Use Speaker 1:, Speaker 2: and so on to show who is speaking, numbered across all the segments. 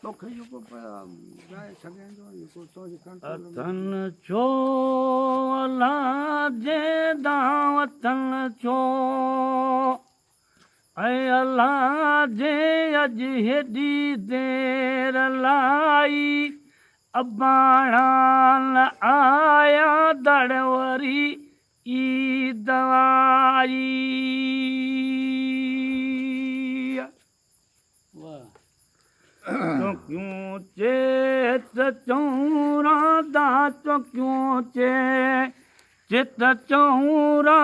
Speaker 1: वतन छो अलाह जे दां वतन छो ऐं अलाह जे अॼु हेॾी देर लाई अबाणा न आया दड़ वरी ईद आई तो क्यों चेत चौरा दा तो क्यों चित चौरा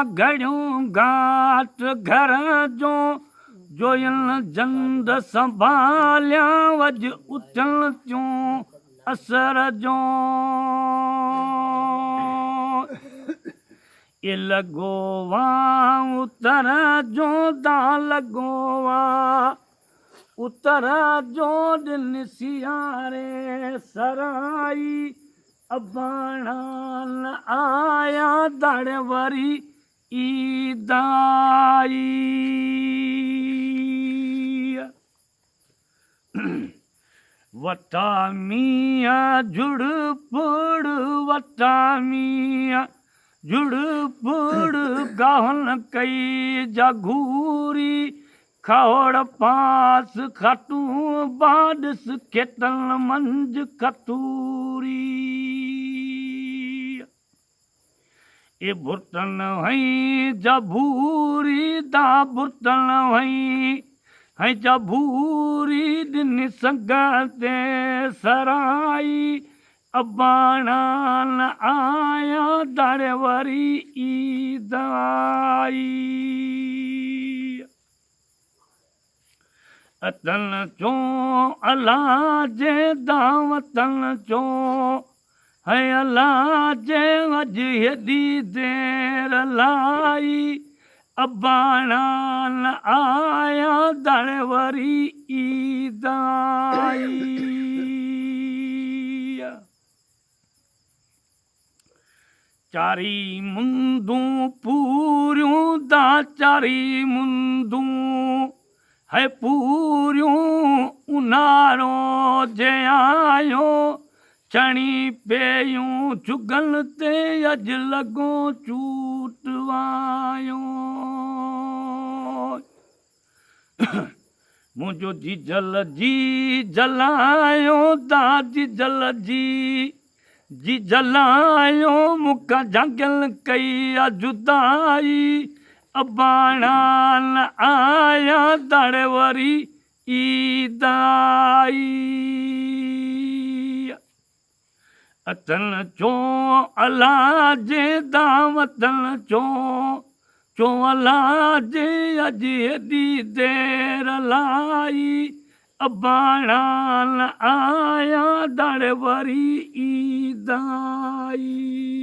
Speaker 1: घड़ियूं घाट घर जो जोयल जंद संभालिया वज उथल चूं असर जो ये लॻो वा उतर जो दा लॻो वा उतर जो दिन सियारे सराई अबाणा न आया दड़ वरी ईद आई वटा मियां जुड़ पुड़ वटा मियां जुड़ पुड़ गाहन कई जघूरी खौड़ पास खटू बाडस खेतन मंझ खतूरी ए बुर्तन वही जबूरी दा बुर्तन वही है जबूरी दिन संगते सराई अबाणा न आया दड़ वरी ईद आई अतन चो अलाह जे दावतन चो है अलाह जे अॼु हेॾी देर लाई अबाणा न आया दड़ वरी ईद आई चारी मुंदूं पूरियूं दा चारी मुंदूं है पूरियूं उनारो जे आयो चणी पेयूं चुगल ते अॼु लॻो चूट वायो मुंहिंजो जीजल जी जलायो दादी जल जी जलायो मूंखां झंगल कई जुदाई अबाणा न आया दड़ वरी ईद आई अतन चो अलाह जे दावतन चो अलाह जे अॼु हेॾी देर लाई अबाणा न आया दड़ वरी ईद आई